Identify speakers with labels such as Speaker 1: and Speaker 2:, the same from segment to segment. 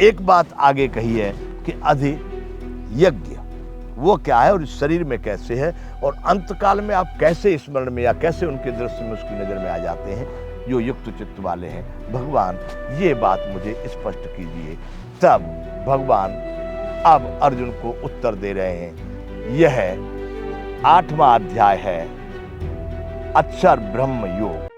Speaker 1: एक बात आगे कही है कि अधियज्ञ वो क्या है और इस शरीर में कैसे है, और अंतकाल में आप कैसे स्मरण में या कैसे उनके दृश्य में उसकी नजर में आ जाते हैं जो युक्त चित्त वाले हैं। भगवान ये बात मुझे स्पष्ट कीजिए। तब भगवान अब अर्जुन को उत्तर दे रहे हैं। यह 8वां अध्याय है, अक्षर ब्रह्म योग।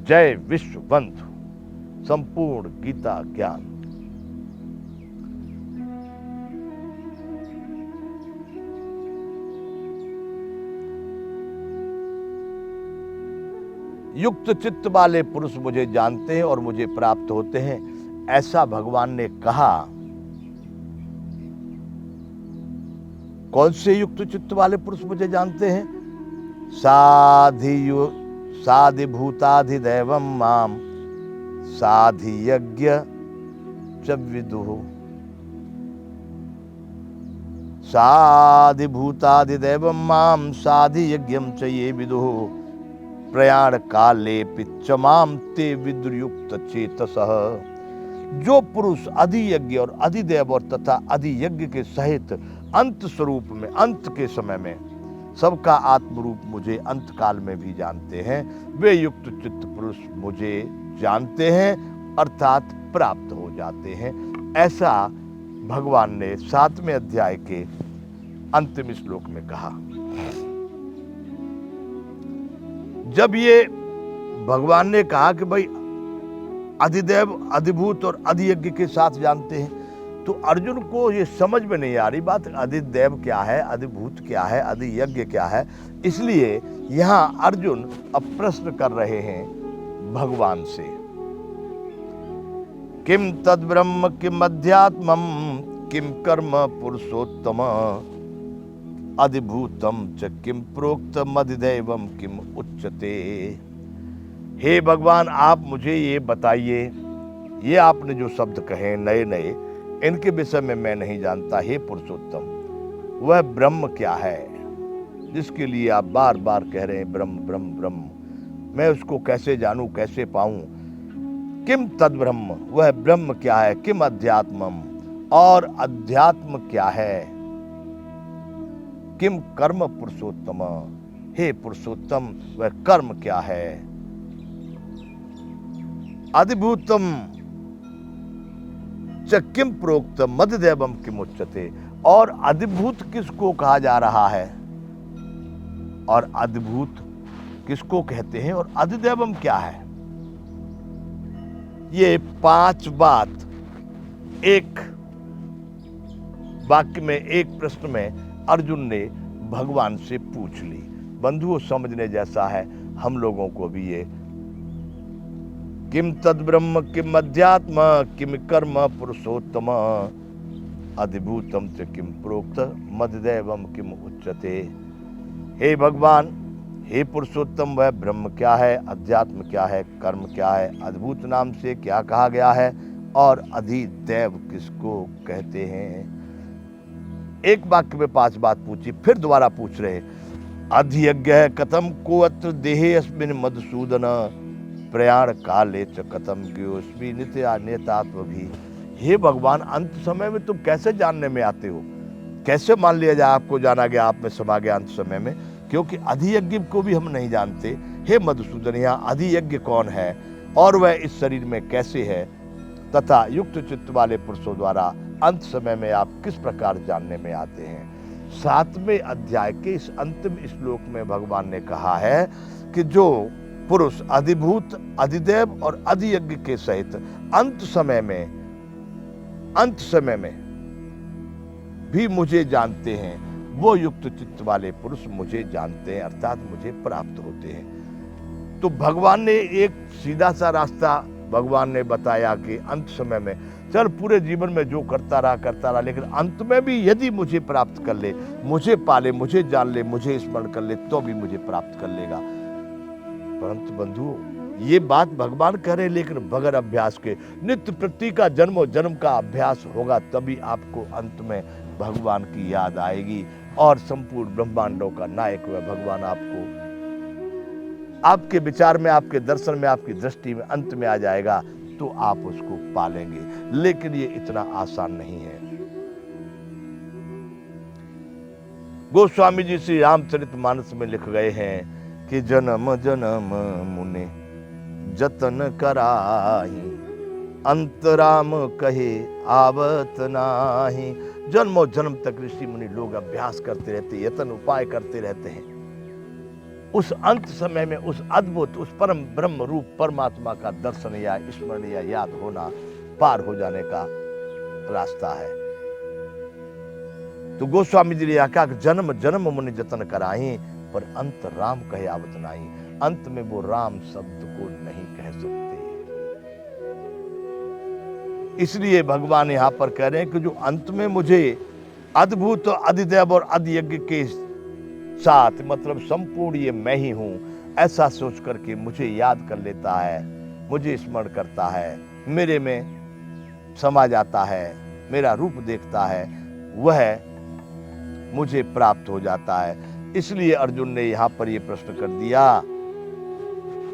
Speaker 1: जय विश्व बंधु संपूर्ण गीता ज्ञान। युक्त चित्त वाले पुरुष मुझे जानते हैं और मुझे प्राप्त होते हैं, ऐसा भगवान ने कहा। कौन से युक्त चित्त वाले पुरुष मुझे जानते हैं? साधिभूताधिदैवं माम साधियज्ञ च विदुः। साधिभूताधिदैवं माम साधियज्ञं च ये विदुः प्रयाण काले पिच्चमाम ते विदुर्युक्त चेतसः। जो पुरुष अधियज्ञ और अधिदेव और तथा अधियज्ञ के सहित अंत स्वरूप में, अंत के समय में सबका आत्मरूप मुझे अंत काल में भी जानते हैं, वे युक्त चित्त पुरुष मुझे जानते हैं अर्थात प्राप्त हो जाते हैं। ऐसा भगवान ने 7वें अध्याय के अंतिम श्लोक में कहा। जब ये भगवान ने कहा कि भाई अधिदेव, अधिभूत और अधियज्ञ के साथ जानते हैं, तो अर्जुन को ये समझ में नहीं आ रही बात, अधिदेव क्या है, अधिभूत क्या है, अधियज्ञ क्या है। इसलिए यहां अर्जुन अब प्रश्न कर रहे हैं भगवान से, किम तद ब्रह्म किम अध्यात्मम किम कर्म पुरुषोत्तम अधिभूतम च किम प्रोक्तम अधिदैवम किम उच्यते। हे भगवान, आप मुझे ये बताइए, ये आपने जो शब्द कहे नए नए, इनके विषय में मैं नहीं जानता। हे पुरुषोत्तम, वह ब्रह्म क्या है जिसके लिए आप बार बार कह रहे हैं ब्रह्म ब्रह्म ब्रह्म, मैं उसको कैसे जानूं, कैसे पाऊं? किम तद ब्रह्म, वह ब्रह्म क्या है? किम अध्यात्मम, और अध्यात्म क्या है? किम कर्म पुरुषोत्तम, हे पुरुषोत्तम वह कर्म क्या है? अधिभूतम च किम प्रोक्तम अधिदैवम किम उच्यते, और अधिभूत किसको कहा जा रहा है और अधिभूत किसको कहते हैं और अधिदैवम क्या है? ये 5 बात एक वाक्य में, एक प्रश्न में अर्जुन ने भगवान से पूछ ली। बंधुओं, समझने जैसा है हम लोगों को भी ये, किम तद ब्रह्म किम अध्यात्म किम कर्म पुरुषोत्तम अधिभूतम च किम प्रोक्त मददैवम किम उच्यते। हे भगवान, हे पुरुषोत्तम, वह ब्रह्म क्या है, अध्यात्म क्या है, कर्म क्या है, अद्भुत नाम से क्या कहा गया है, और अधिदैव किसको कहते हैं? एक वाक्य में 5 बात पूछी, फिर दोबारा पूछ रहे, अधियज्ञ कथम को अत्र देहे अस्मिन् मधुसूदन प्रयाण काले च कथम ज्ञोस्मि नित्यात्म भी। हे भगवान, अंत समय में तुम कैसे जानने में आते हो? कैसे मान लिया जाए आपको जाना गया, आप में समा गया अंत समय में, क्योंकि अधियज्ञ को भी हम नहीं जानते। हे मधुसूदन, यहाँ अधियज्ञ कौन है और वह इस शरीर में कैसे है, तथा युक्त चित्त वाले पुरुषों द्वारा अंत समय में आप किस प्रकार जानने में आते हैं। 7वें अध्याय के इस अंतिम श्लोक में भगवान ने कहा है कि जो पुरुष अधिभूत, अधिदेव और अधियज्ञ के सहित अंत समय में भी मुझे जानते हैं, वो युक्त चित्त वाले पुरुष मुझे जानते हैं अर्थात मुझे प्राप्त होते हैं। तो भगवान ने एक सीधा सा रास्ता भगवान ने बताया कि अंत समय में चल पूरे जीवन में जो करता रहा, लेकिन अंत में भी यदि मुझे प्राप्त कर ले, मुझे पाले, मुझे जान ले, मुझे स्मरण कर ले, तो भी मुझे प्राप्त कर लेगा। परंतु बंधुओं, ये बात भगवान कह रहे, लेकिन बगैर अभ्यास के। नित्य प्रति का जन्मों जन्म का अभ्यास होगा, तभी आपको अंत में भगवान की याद आएगी और संपूर्ण ब्रह्मांडों का नायक हुआ भगवान आपको आपके विचार में, आपके दर्शन में, आपकी दृष्टि में अंत में आ जाएगा, तो आप उसको पालेंगे। लेकिन ये इतना आसान नहीं है। गोस्वामी जी श्री रामचरितमानस में लिख गए हैं कि जन्म जन्म मुने जतन कराही, अंतराम कहे आवत नाही। जन्मों जन्म तक ऋषि मुनि लोग अभ्यास करते रहते, यतन उपाय करते रहते हैं, उस अंत समय में उस अद्भुत, उस परम ब्रह्म रूप परमात्मा का दर्शन या स्मरण या याद होना पार हो जाने का रास्ता है। तो गोस्वामी जी ने कहा कि जन्म जन्म मुनि जतन कराही, पर अंत राम कहे आवत नाही। अंत में वो राम शब्द को नहीं कह सकते। इसलिए भगवान यहां पर कह रहे हैं कि जो अंत में मुझे अद्भुत अधिदेव और अधियज्ञ के साथ, मतलब संपूर्ण ये मैं ही हूं, ऐसा सोच करके मुझे याद कर लेता है, मुझे स्मरण करता है, मेरे में समा जाता है, मेरा रूप देखता है, वह मुझे प्राप्त हो जाता है। इसलिए अर्जुन ने यहां पर यह प्रश्न कर दिया,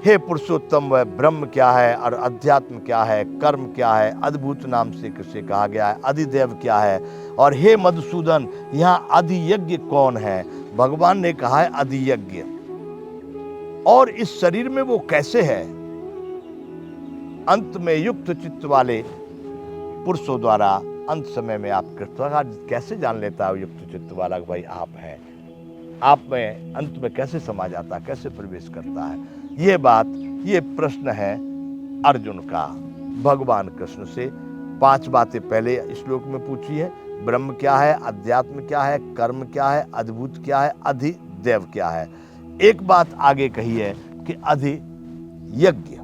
Speaker 1: हे पुरुषोत्तम, वह ब्रह्म क्या है और अध्यात्म क्या है, कर्म क्या है, अद्भुत नाम से किसे कहा गया है, अधिदेव क्या है, और हे मधुसूदन, यहाँ अधियज्ञ कौन है? भगवान ने कहा है अधियज्ञ। और इस शरीर में वो कैसे है? अंत में युक्त चित्त वाले पुरुषों द्वारा अंत समय में आप कैसे जान लेता है युक्त चित्त वाला भाई आप हैं, आप में अंत में कैसे समा जाता, कैसे प्रवेश करता है? ये बात, ये प्रश्न है अर्जुन का भगवान कृष्ण से। 5 बातें पहले श्लोक में पूछी है, ब्रह्म क्या है, अध्यात्म क्या है, कर्म क्या है, अद्भुत क्या है, अधिदेव क्या है। एक बात आगे कही है कि अधियज्ञ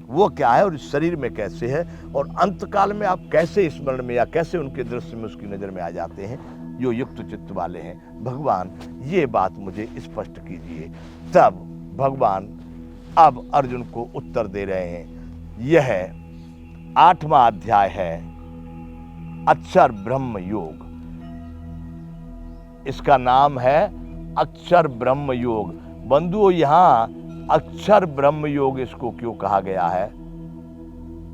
Speaker 1: वो क्या है और इस शरीर में कैसे है, और अंत काल में आप कैसे स्मरण में या कैसे उनके दृश्य में, उसकी नजर में आ जाते हैं जो युक्त चित्त वाले हैं। भगवान ये बात मुझे स्पष्ट कीजिए। तब भगवान अब अर्जुन को उत्तर दे रहे हैं। यह 8वां अध्याय है, अक्षर ब्रह्म योग। इसका नाम है अक्षर ब्रह्म योग। बंधुओं, यहां अक्षर ब्रह्म योग इसको क्यों कहा गया है?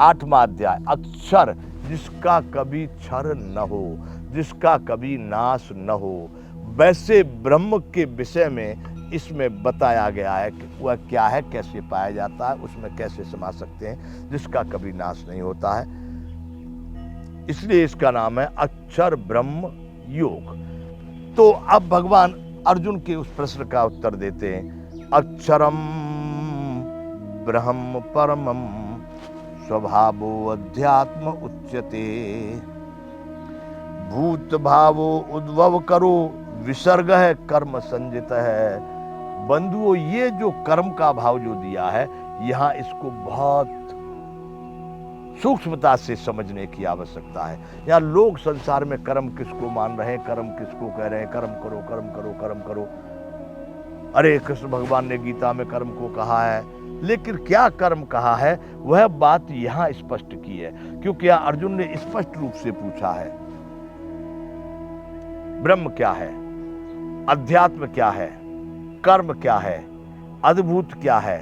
Speaker 1: 8वां अध्याय, अक्षर जिसका कभी क्षर न हो, जिसका कभी नाश न हो, वैसे ब्रह्म के विषय में इसमें बताया गया है कि वह क्या है, कैसे पाया जाता है, उसमें कैसे समा सकते हैं, जिसका कभी नाश नहीं होता है। इसलिए इसका नाम है अक्षर ब्रह्म योग। तो अब भगवान अर्जुन के उस प्रश्न का उत्तर देते हैं। अक्षरम ब्रह्म परमम स्वभावो अध्यात्म उच्यते, भूत भावो उद्भव करो विसर्ग है कर्म संजित है। बंधुओं, ये जो कर्म का भाव जो दिया है, यहाँ इसको बहुत सूक्ष्मता से समझने की आवश्यकता है। यहाँ लोग संसार में कर्म किसको मान रहे हैं, कर्म किसको कह रहे हैं, कर्म करो कर्म करो कर्म करो। अरे कृष्ण भगवान ने गीता में कर्म को कहा है, लेकिन क्या कर्म कहा है वह बात यहाँ स्पष्ट की है, क्योंकि यहाँ अर्जुन ने स्पष्ट रूप से पूछा है ब्रह्म क्या है, अध्यात्म क्या है, कर्म क्या है, अद्भुत क्या है,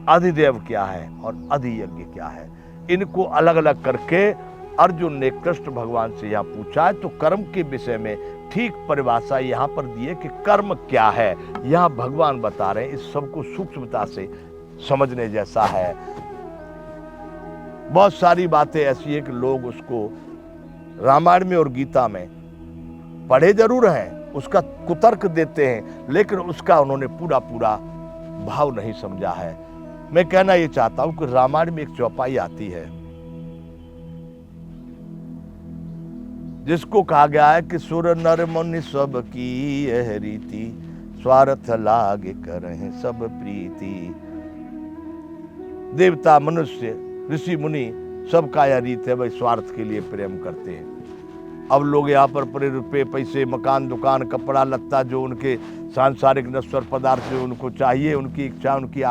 Speaker 1: अधिदेव क्या है और अधियज्ञ क्या है। इनको अलग अलग करके अर्जुन ने कृष्ण भगवान से यहाँ पूछा है। तो कर्म के विषय में ठीक परिभाषा यहाँ पर दी है कि कर्म क्या है। यहाँ भगवान बता रहे हैं, इस सबको सूक्ष्मता से समझने जैसा है। बहुत सारी बातें ऐसी है कि लोग उसको रामायण में और गीता में पढ़े जरूर हैं, उसका कुतर्क देते हैं, लेकिन उसका उन्होंने पूरा पूरा भाव नहीं समझा है। मैं कहना ये चाहता हूं कि रामायण में एक चौपाई आती है जिसको कहा गया है कि सुर नर मुनि सब की यह रीति, स्वार्थ लागे करहिं सब प्रीति। देवता, मनुष्य, ऋषि मुनि सबका यह रीत है, भाई स्वार्थ के लिए प्रेम करते हैं। अब लोग यहाँ पर रुपये पैसे, मकान, दुकान, कपड़ा लत्ता, जो उनके सांसारिक नश्वर पदार्थ जो उनको चाहिए, उनकी इच्छा, उनकी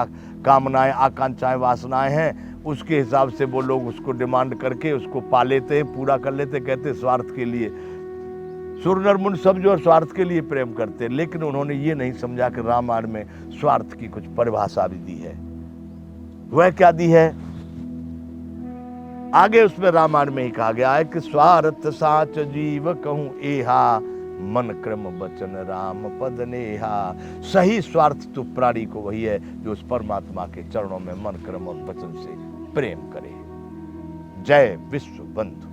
Speaker 1: कामनाएं, आकांक्षाएं, वासनाएं हैं, उसके हिसाब से वो लोग उसको डिमांड करके उसको पा लेते हैं, पूरा कर लेते, कहते स्वार्थ के लिए। सुर नर मुनि सब जो स्वार्थ के लिए प्रेम करते हैं, लेकिन उन्होंने ये नहीं समझा कि रामायण में स्वार्थ की कुछ परिभाषा भी दी है। वह क्या दी है? आगे उसमें रामायण में ही कहा गया है कि स्वार्थ साच जीव कहूं एहा, मन क्रम वचन राम पद नेहा। सही स्वार्थ तो प्राणी को वही है जो उस परमात्मा के चरणों में मन क्रम और वचन से प्रेम करे। जय विश्व बंधु।